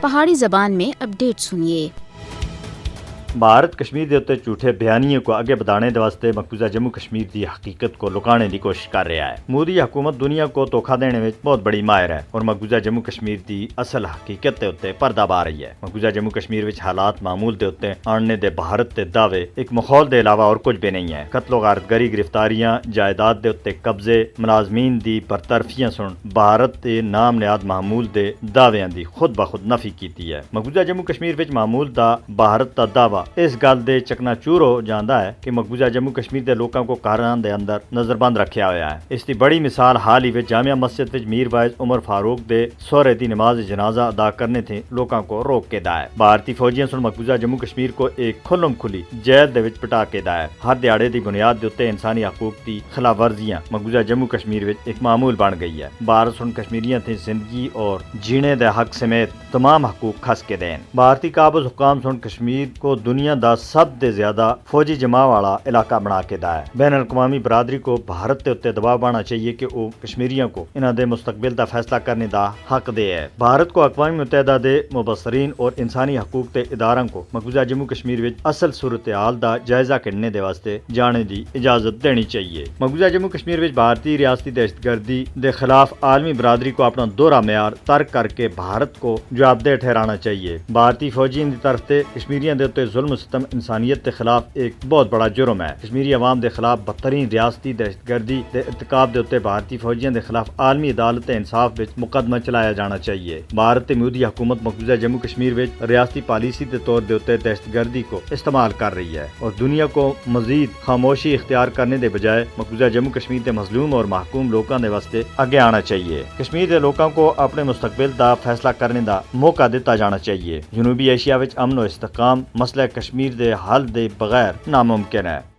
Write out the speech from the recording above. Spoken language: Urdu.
پہاڑی زبان میں اپڈیٹ سنیے۔ بھارت کشمیر دے اتنے جھوٹے بیانیے کو اگے بڑھانے واسطے مقبوضہ جموں کشمیر دی حقیقت کو لکانے کی کوشش کر رہا ہے۔ مودی حکومت دنیا کو دھوکہ دینے میں بہت بڑی ماہر ہے اور مقبوضہ جموں کشمیر دی اصل حقیقت دے اتنے پردہ پا رہی ہے۔ مقبوضہ جموں کشمیر وچ حالات معمول دے اتنے آننے دے بھارت دے دعوے ایک ماحول دے علاوہ اور کچھ بھی نہیں ہے۔ قتل و غارت گری، گرفتاریاں، جائیداد دے اتنے قبضے، ملازمین دی برطرفیاں سن بھارت دے نام نیاد معمول دے دعویاں دی خود بخود نفی کیتی ہے۔ مقبوضہ جموں کشمیر وچ معمول دا بھارت دا دعویٰ اس گل دے چکنا چور ہو جاندا ہے کہ مقبوضہ جموں کشمیر دے لوکاں کو کاراں دے اندر نظر بند رکھیا ہوا ہے۔ اس دی بڑی مثال حال ہی وچ جامعہ مسجد وچ میر وائز عمر فاروق دے سورے دی نماز جنازہ ادا کرنے تھے لوکاں کو روک کے دا ہے۔ بھارتی فوجیاں سن مقبوضہ جموں کشمیر کو ایک کھلم کھلی جیل دے وچ پٹا کے دا ہے۔ ہر دیہاڑے دی بنیاد دے اوتے انسانی حقوق دی خلاف ورزیاں مقبوضہ جموں کشمیر وچ ایک معمول بن گئی ہے۔ بھارت سن کشمیریاں تھی زندگی اور جینے دے حق سمیت تمام حقوق کھس کے دین۔ بھارتی قابض حکام سن کشمیر کو دنیا دا سب دے زیادہ فوجی جمع والا علاقہ بنا کے دا ہے۔ بین الاقوامی برادری کو بھارت دے اتنے دباؤ بنانا چاہیے کہ وہ کشمیریوں کو انہاں دے مستقبل دا فیصلہ کرنے دا حق دے ہے۔ بھارت کو اقوام متحدہ دے مبصرین اور انسانی حقوق دے اداراں کو مقبوضہ جموں کشمیر وچ اصل صورتحال دا جائزہ کرنے دے واسطے جانے دی اجازت دینی چاہیے۔ مقبوضہ جموں کشمیر وچ بھارتی ریاستی دہشت گردی دے خلاف عالمی برادری کو اپنا دوہرا معیار ترک کر کے بھارت کو جواب دہ ٹھہرانا چاہیے۔ بھارتی فوجیوں دی طرف تے کشمیریوں دے تے ظلم و ستم انسانیت کے خلاف ایک بہت بڑا جرم ہے۔ کشمیری عوام دے خلاف بدترین ریاستی دہشت گردی دے ارتکاب دے اتنے بھارتی فوجیوں دے خلاف عالمی عدالت انصاف وچ مقدمہ چلایا جانا چاہیے۔ بھارت تے مودی حکومت مقبوضہ جموں کشمیر وچ ریاستی پالیسی دے طور دے اتنے دہشت گردی کو استعمال کر رہی ہے اور دنیا کو مزید خاموشی اختیار کرنے دے بجائے مقبوضہ جموں کشمیر دے مظلوم اور محکوم لوکاں دے واسطے اگے آنا چاہیے۔ کشمیر دے لوکاں کو اپنے مستقبل دا فیصلہ کرنے دا موقع دیتا جانا چاہیے۔ جنوبی ایشیا وچ امن و استحکام مسئلہ کشمیر دے حل دے بغیر ناممکن ہے۔